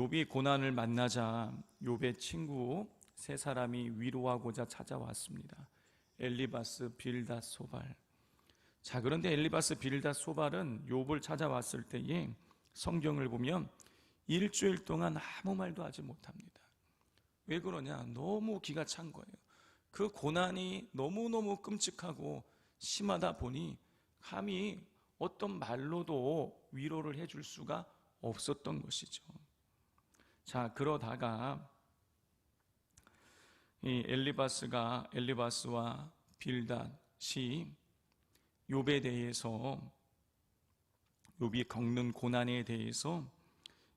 욥이 고난을 만나자 욥의 친구 세 사람이 위로하고자 찾아왔습니다. 엘리바스, 빌닷, 소발. 자, 그런데 엘리바스, 빌닷, 소발은 욥을 찾아왔을 때에 성경을 보면 일주일 동안 아무 말도 하지 못합니다. 왜 그러냐? 너무 기가 찬 거예요. 그 고난이 너무너무 끔찍하고 심하다 보니 감히 어떤 말로도 위로를 해줄 수가 없었던 것이죠. 자, 그러다가 이 엘리바스와 빌닷이 욥에 대해서, 욥이 겪는 고난에 대해서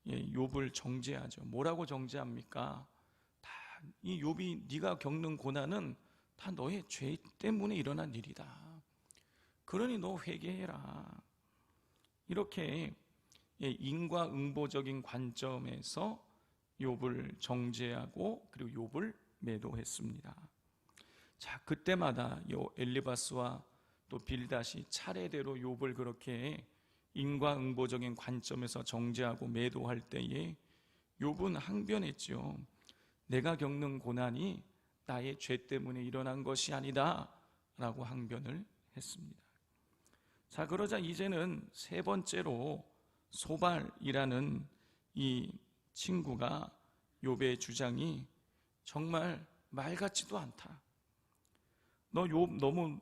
욥을 정죄하죠. 뭐라고 정죄합니까? 이 욥이 네가 겪는 고난은 다 너의 죄 때문에 일어난 일이다. 그러니 너 회개해라. 이렇게 인과응보적인 관점에서 욥을 정죄하고 그리고 욥을 매도했습니다. 자, 그때마다 엘리바스와 또 빌닷이 차례대로 욥을 그렇게 인과응보적인 관점에서 정죄하고 매도할 때에 욥은 항변했죠. 내가 겪는 고난이 나의 죄 때문에 일어난 것이 아니다 라고 항변을 했습니다. 자, 그러자 이제는 세 번째로 소발이라는 이 친구가 욥의 주장이 정말 말 같지도 않다. 너 욥 너무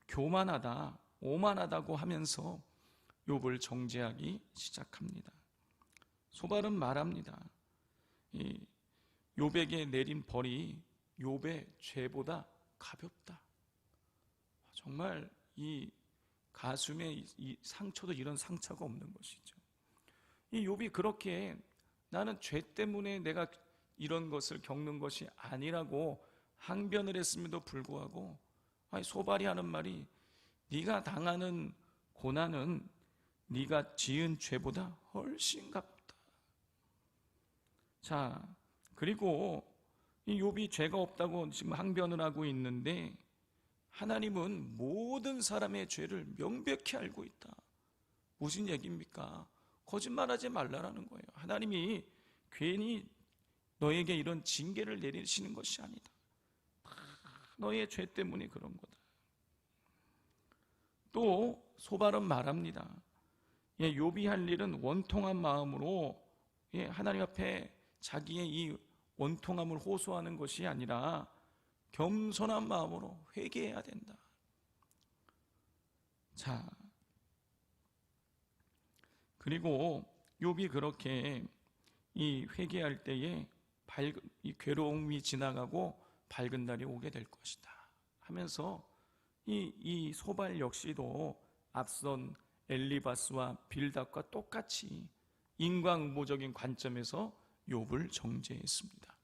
교만하다, 오만하다고 하면서 욥을 정죄하기 시작합니다. 소발은 말합니다. 욥에게 내린 벌이 욥의 죄보다 가볍다. 정말 이 가슴에 이 상처도 이런 상처가 없는 것이죠. 이 욥이 그렇게 나는 죄 때문에 내가 이런 것을 겪는 것이 아니라고 항변을 했음에도 불구하고 소발이 하는 말이 네가 당하는 고난은 네가 지은 죄보다 훨씬 값다. 자, 그리고 이 욥이 죄가 없다고 지금 항변을 하고 있는데 하나님은 모든 사람의 죄를 명백히 알고 있다. 무슨 얘기입니까? 거짓말하지 말라라는 거예요. 하나님이 괜히 너에게 이런 징계를 내리시는 것이 아니다. 너의 죄 때문에 그런 거다. 또 소발은 말합니다. 욥이 할 일은 원통한 마음으로 하나님 앞에 자기의 이 원통함을 호소하는 것이 아니라 겸손한 마음으로 회개해야 된다. 자, 그리고 욥이 그렇게 이 회개할 때에 이 괴로움이 지나가고 밝은 날이 오게 될 것이다 하면서 이 소발 역시도 앞선 엘리바스와 빌닷과 똑같이 인과응보적인 관점에서 욥을 정죄했습니다.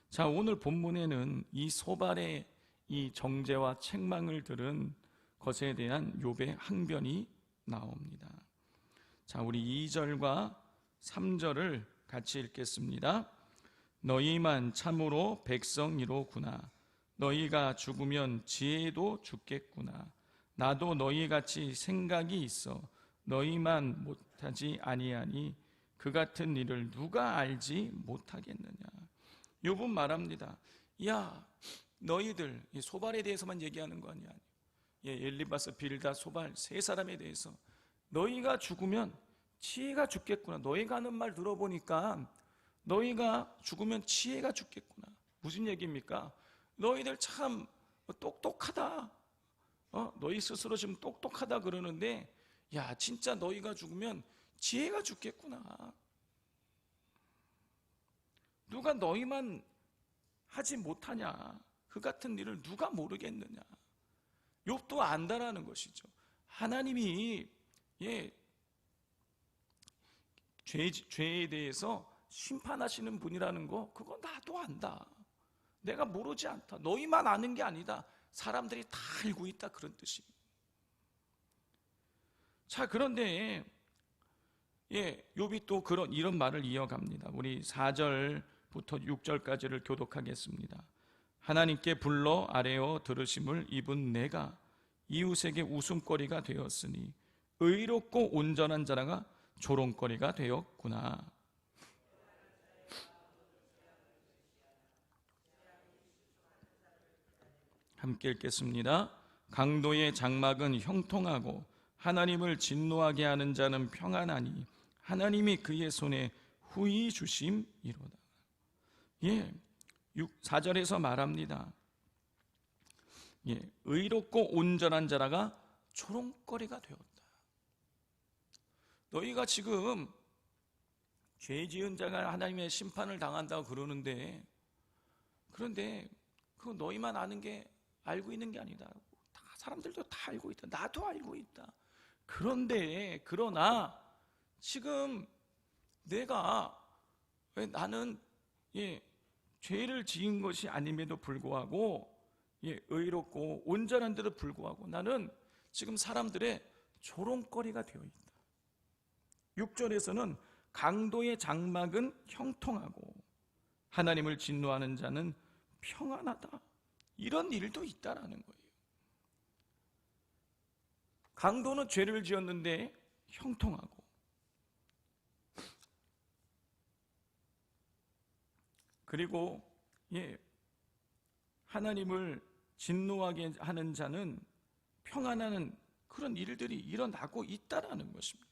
자, 오늘 본문에는 이 소발의 이 정죄와 책망을 들은 것에 대한 욥의 항변이 나옵니다. 자, 우리 2절과 3절을 같이 읽겠습니다. 너희만 참으로 백성이로구나. 너희가 죽으면 지혜도 죽겠구나. 나도 너희같이 생각이 있어 너희만 못하지 아니하니 그 같은 일을 누가 알지 못하겠느냐. 욥은 말합니다. 야, 너희들 소발에 대해서만 얘기하는 거 아니야. 엘리바스, 빌닷, 소발 세 사람에 대해서 너희가 죽으면 지혜가 죽겠구나. 너희가 하는 말 들어보니까 너희가 죽으면 지혜가 죽겠구나. 무슨 얘기입니까? 너희들 참 똑똑하다. 너희 스스로 지금 똑똑하다 그러는데 야, 진짜 너희가 죽으면 지혜가 죽겠구나. 누가 너희만 하지 못하냐? 그 같은 일을 누가 모르겠느냐? 욥도 안다라는 것이죠. 하나님이 죄에 대해서 심판하시는 분이라는 거 그거 나도 안다. 내가 모르지 않다. 너희만 아는 게 아니다. 사람들이 다 알고 있다. 그런 뜻입니다. 자, 그런데 욥이 또 이런 말을 이어갑니다. 우리 4절부터 6절까지를 교독하겠습니다. 하나님께 불러 아뢰어 들으심을 입은 내가 이웃에게 웃음거리가 되었으니 의롭고 온전한 자라가 조롱거리가 되었구나. 함께 읽겠습니다. 강도의 장막은 형통하고 하나님을 진노하게 하는 자는 평안하니 하나님이 그의 손에 후히 주심이로다. 4절에서 말합니다. 의롭고 온전한 자라가 조롱거리가 되었다. 너희가 지금 죄 지은 자가 하나님의 심판을 당한다고 그러는데, 그런데 그거 너희만 아는 게, 알고 있는 게 아니다. 다 사람들도 다 알고 있다. 나도 알고 있다. 그러나 지금 내가 왜 나는 죄를 지은 것이 아님에도 불구하고 의롭고 온전한데도 불구하고 나는 지금 사람들의 조롱거리가 되어 있다. 6절에서는 강도의 장막은 형통하고 하나님을 진노하는 자는 평안하다. 이런 일도 있다라는 거예요. 강도는 죄를 지었는데 형통하고, 그리고 하나님을 진노하게 하는 자는 평안하는 그런 일들이 일어나고 있다라는 것입니다.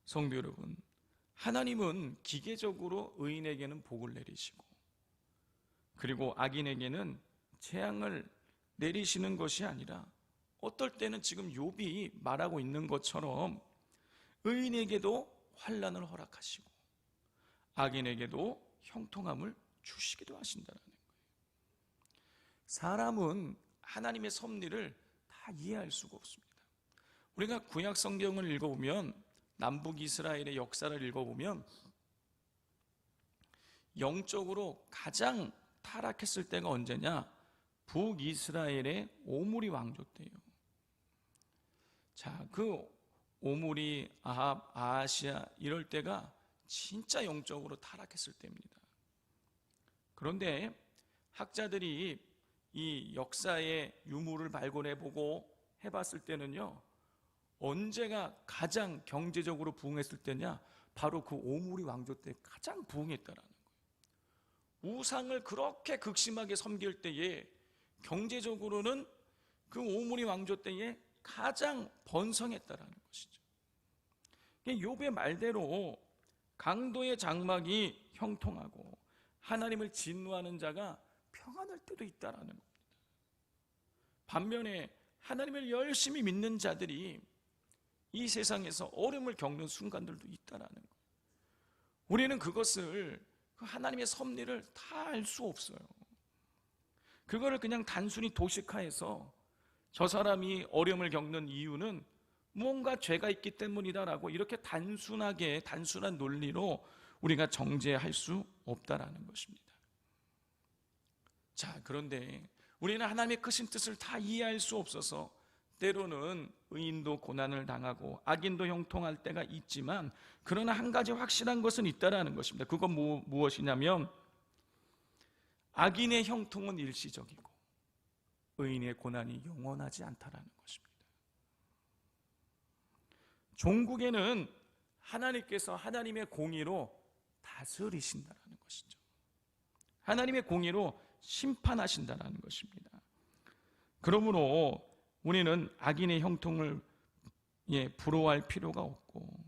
성도 여러분, 하나님은 기계적으로 의인에게는 복을 내리시고, 그리고 악인에게는 재앙을 내리시는 것이 아니라, 어떨 때는 지금 욥이 말하고 있는 것처럼 의인에게도 환난을 허락하시고 악인에게도 형통함을 주시기도 하신다는 거예요. 사람은 하나님의 섭리를 다 이해할 수가 없습니다. 우리가 구약 성경을 읽어보면, 남북 이스라엘의 역사를 읽어보면 영적으로 가장 타락했을 때가 언제냐? 북이스라엘의 오므리 왕조 때예요. 자, 그 오므리, 아합, 아하시아 이럴 때가 진짜 영적으로 타락했을 때입니다. 그런데 학자들이 이 역사의 유물을 발견해보고 해봤을 때는요, 언제가 가장 경제적으로 부흥했을 때냐? 바로 그 오므리 왕조 때 가장 부흥했다라는 거예요. 우상을 그렇게 극심하게 섬길 때에 경제적으로는 그 오므리 왕조 때에 가장 번성했다라는 것이죠. 욥의 말대로 강도의 장막이 형통하고 하나님을 진노하는 자가 평안할 때도 있다라는 겁니다. 반면에 하나님을 열심히 믿는 자들이 이 세상에서 어려움을 겪는 순간들도 있다라는 거예요. 우리는 그것을, 하나님의 섭리를 다 알 수 없어요. 그거를 그냥 단순히 도식화해서 저 사람이 어려움을 겪는 이유는 무언가 죄가 있기 때문이다라고 이렇게 단순한 논리로 우리가 정죄할 수 없다라는 것입니다. 자, 그런데 우리는 하나님의 크신 뜻을 다 이해할 수 없어서 때로는 의인도 고난을 당하고 악인도 형통할 때가 있지만, 그러나 한 가지 확실한 것은 있다라는 것입니다. 그건 무엇이냐면 악인의 형통은 일시적이고 의인의 고난이 영원하지 않다라는 것입니다. 종국에는 하나님께서 하나님의 공의로 다스리신다라는 것이죠. 하나님의 공의로 심판하신다라는 것입니다. 그러므로 우리는 악인의 형통을 부러워할 필요가 없고,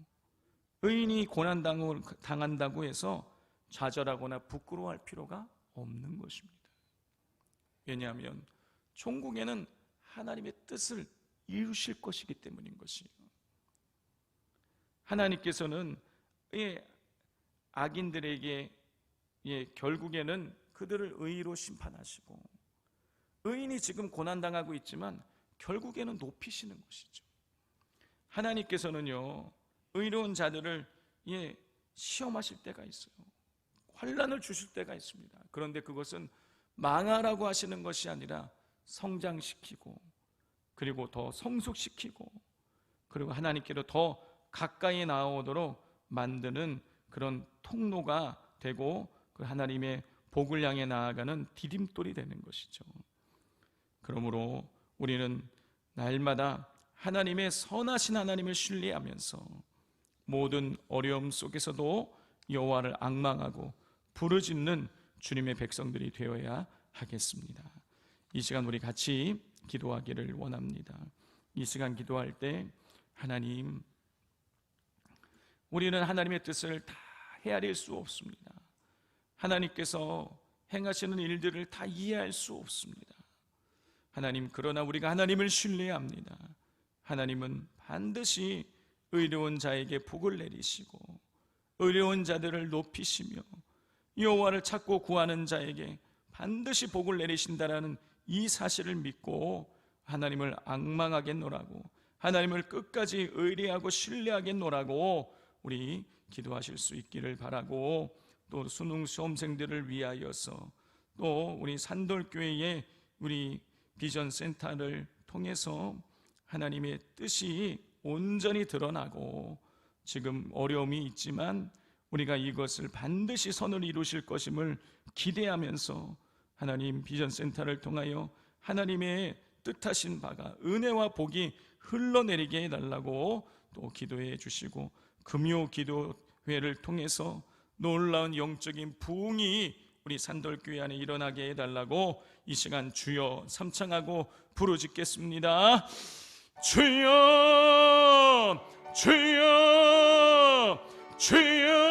의인이 고난당을 당한다고 해서 좌절하거나 부끄러워할 필요가 없는 것입니다. 왜냐하면 천국에는 하나님의 뜻을 이루실 것이기 때문인 것이에요. 하나님께서는 악인들에게 결국에는 그들을 의로 심판하시고, 의인이 지금 고난당하고 있지만 결국에는 높이시는 것이죠. 하나님께서는요, 의로운 자들을 시험하실 때가 있어요. 환난을 주실 때가 있습니다. 그런데 그것은 망하라고 하시는 것이 아니라 성장시키고, 그리고 더 성숙시키고, 그리고 하나님께로 더 가까이 나오도록 만드는 그런 통로가 되고, 그 하나님의 복을 향해 나아가는 디딤돌이 되는 것이죠. 그러므로 우리는 날마다 하나님의 선하신 하나님을 신뢰하면서 모든 어려움 속에서도 여호와를 앙망하고 부르짖는 주님의 백성들이 되어야 하겠습니다. 이 시간 우리 같이 기도하기를 원합니다. 이 시간 기도할 때 하나님, 우리는 하나님의 뜻을 다 헤아릴 수 없습니다. 하나님께서 행하시는 일들을 다 이해할 수 없습니다. 하나님, 그러나 우리가 하나님을 신뢰합니다. 하나님은 반드시 의로운 자에게 복을 내리시고 의로운 자들을 높이시며 여호와를 찾고 구하는 자에게 반드시 복을 내리신다라는 이 사실을 믿고 하나님을 앙망하겠노라고, 하나님을 끝까지 의뢰하고 신뢰하겠노라고 우리 기도하실 수 있기를 바라고, 또 수능 수험생들을 위하여서, 또 우리 산돌교회의 우리 비전센터를 통해서 하나님의 뜻이 온전히 드러나고, 지금 어려움이 있지만 우리가 이것을 반드시 선을 이루실 것임을 기대하면서 하나님 비전센터를 통하여 하나님의 뜻하신 바가, 은혜와 복이 흘러내리게 해달라고 또 기도해 주시고, 금요 기도회를 통해서 놀라운 영적인 부흥이 우리 산돌교회 안에 일어나게 해달라고 이 시간 주여 삼창하고 부르짖겠습니다. 주여, 주여, 주여.